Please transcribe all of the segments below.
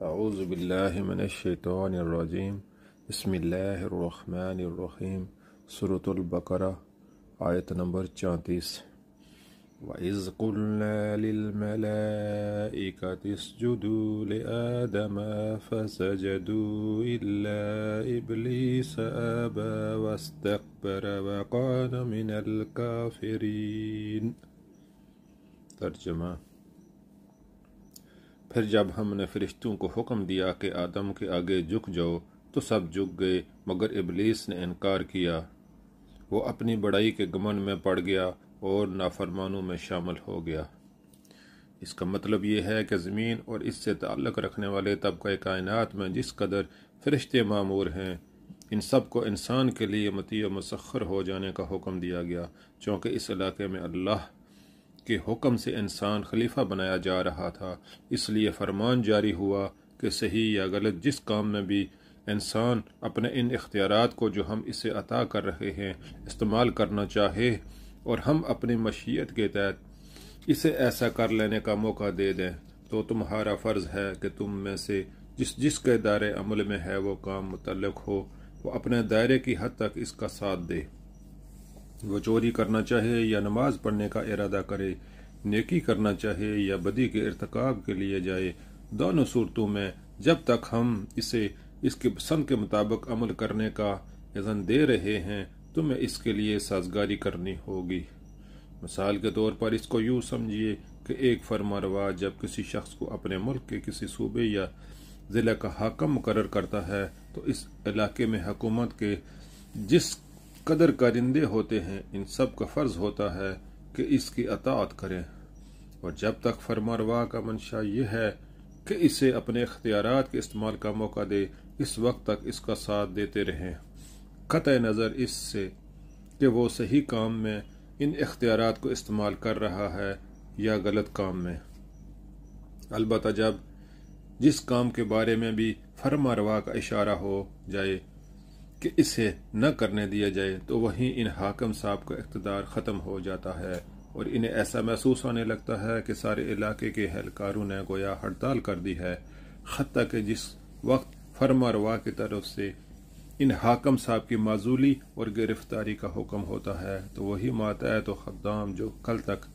اعوذ باللہ من الشیطان الرجیم بسم اللہ الرحمن الرحیم سورۃ البقرہ آیت نمبر 34 وَإِذْ قُلْنَا لِلْمَلَائِكَةِ اسْجُدُوا لِآدَمَ فَسَجَدُوا إِلَّا إِبْلِيسَ أَبَى وَاسْتَكْبَرَ وَكَانَ مِنَ الْكَافِرِينَ۔ ترجمہ: پھر جب ہم نے فرشتوں کو حکم دیا کہ آدم کے آگے جھک جاؤ تو سب جھک گئے مگر ابلیس نے انکار کیا۔ وہ اپنی بڑائی کے گمنڈ میں پڑ گیا اور نافرمانوں میں شامل ہو گیا۔ اس کا مطلب یہ ہے کہ زمین اور اس سے تعلق رکھنے والے طبقہ کائنات میں جس قدر فرشتے معمور ہیں، ان سب کو انسان کے لیے مطیع و مسخر ہو جانے کا حکم دیا گیا، چونکہ اس علاقے میں اللہ کے حکم سے انسان خلیفہ بنایا جا رہا تھا۔ اس لیے فرمان جاری ہوا کہ صحیح یا غلط جس کام میں بھی انسان اپنے ان اختیارات کو جو ہم اسے عطا کر رہے ہیں استعمال کرنا چاہے اور ہم اپنی مشیت کے تحت اسے ایسا کر لینے کا موقع دے دیں، تو تمہارا فرض ہے کہ تم میں سے جس کے دائرے عمل میں ہے وہ کام متعلق ہو، وہ اپنے دائرے کی حد تک اس کا ساتھ دے۔ وہ چوری کرنا چاہے یا نماز پڑھنے کا ارادہ کرے، نیکی کرنا چاہے یا بدی کے ارتکاب کے لیے جائے، دونوں صورتوں میں جب تک ہم اسے اس کی پسند کے مطابق عمل کرنے کا اذن دے رہے ہیں تمہیں اس کے لیے سازگاری کرنی ہوگی۔ مثال کے طور پر اس کو یوں سمجھیے کہ ایک فرمانروا جب کسی شخص کو اپنے ملک کے کسی صوبے یا ضلع کا حاکم مقرر کرتا ہے تو اس علاقے میں حکومت کے جس قدر کارندے ہوتے ہیں ان سب کا فرض ہوتا ہے کہ اس کی اطاعت کریں، اور جب تک فرمانروا کا منشا یہ ہے کہ اسے اپنے اختیارات کے استعمال کا موقع دے اس وقت تک اس کا ساتھ دیتے رہیں، قطع نظر اس سے کہ وہ صحیح کام میں ان اختیارات کو استعمال کر رہا ہے یا غلط کام میں۔ البتہ جب جس کام کے بارے میں بھی فرمانروا کا اشارہ ہو جائے کہ اسے نہ کرنے دیا جائے تو وہیں ان حاکم صاحب کا اقتدار ختم ہو جاتا ہے اور انہیں ایسا محسوس ہونے لگتا ہے کہ سارے علاقے کے اہلکاروں نے گویا ہڑتال کر دی ہے، حتیٰ کہ جس وقت فرمانروا کی طرف سے ان حاکم صاحب کی معزولی اور گرفتاری کا حکم ہوتا ہے تو وہی ماتحت و خدام جو کل تک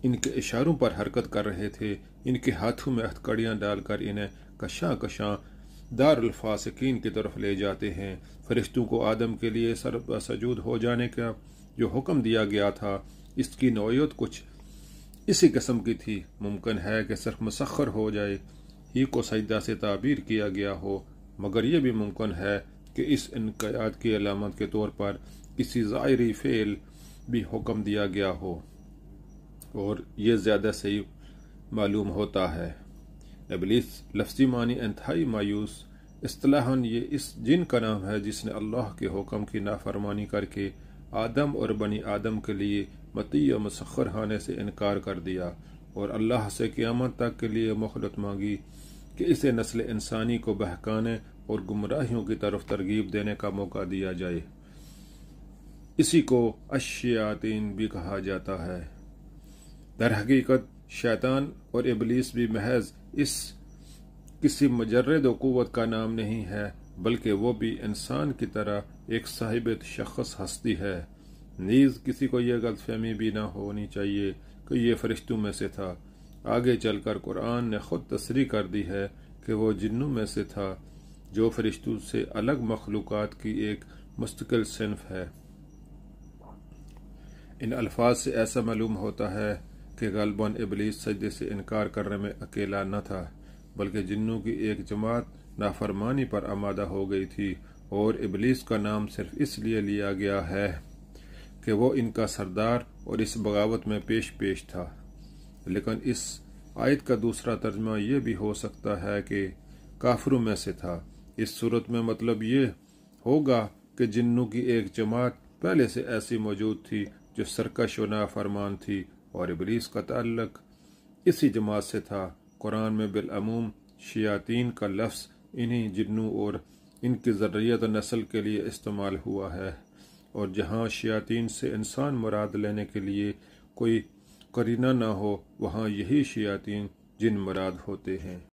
ان کے اشاروں پر حرکت کر رہے تھے، ان کے ہاتھوں میں ہتھکڑیاں ڈال کر انہیں کشاں کشاں دار الفاسقین کی طرف لے جاتے ہیں۔ فرشتوں کو آدم کے لیے سجود ہو جانے کا جو حکم دیا گیا تھا اس کی نوعیت کچھ اسی قسم کی تھی۔ ممکن ہے کہ صرف مسخر ہو جائے ہی کو سجدہ سے تعبیر کیا گیا ہو، مگر یہ بھی ممکن ہے کہ اس انقیاد کی علامت کے طور پر کسی ظاہری فعل بھی حکم دیا گیا ہو، اور یہ زیادہ صحیح معلوم ہوتا ہے۔ ابلیس لفظی معنی انتہائی مایوس، اصطلاحاً یہ اس جن کا نام ہے جس نے اللہ کے حکم کی نافرمانی کر کے آدم اور بنی آدم کے لیے مطیع و مسخر ہونے سے انکار کر دیا اور اللہ سے قیامت تک کے لیے مہلت مانگی کہ اسے نسل انسانی کو بہکانے اور گمراہیوں کی طرف ترغیب دینے کا موقع دیا جائے۔ اسی کو الشیاطین بھی کہا جاتا ہے۔ در حقیقت شیطان اور ابلیس بھی محض اس کسی مجرد و قوت کا نام نہیں ہے، بلکہ وہ بھی انسان کی طرح ایک صاحب تشخص ہستی ہے۔ نیز کسی کو یہ غلط فہمی بھی نہ ہونی چاہیے کہ یہ فرشتوں میں سے تھا۔ آگے چل کر قرآن نے خود تصریح کر دی ہے کہ وہ جنوں میں سے تھا، جو فرشتوں سے الگ مخلوقات کی ایک مستقل صنف ہے۔ ان الفاظ سے ایسا معلوم ہوتا ہے کہ غالباً ابلیس سجدے سے انکار کرنے میں اکیلا نہ تھا، بلکہ جنوں کی ایک جماعت نافرمانی پر آمادہ ہو گئی تھی، اور ابلیس کا نام صرف اس لیے لیا گیا ہے کہ وہ ان کا سردار اور اس بغاوت میں پیش تھا۔ لیکن اس آیت کا دوسرا ترجمہ یہ بھی ہو سکتا ہے کہ کافروں میں سے تھا۔ اس صورت میں مطلب یہ ہوگا کہ جنوں کی ایک جماعت پہلے سے ایسی موجود تھی جو سرکش و نافرمان تھی، اور ابلیس کا تعلق اسی جماعت سے تھا۔ قرآن میں بالعموم شیاطین کا لفظ انہی جنوں اور ان کی ذریت و نسل کے لیے استعمال ہوا ہے، اور جہاں شیاطین سے انسان مراد لینے کے لیے کوئی قرینہ نہ ہو وہاں یہی شیاطین جن مراد ہوتے ہیں۔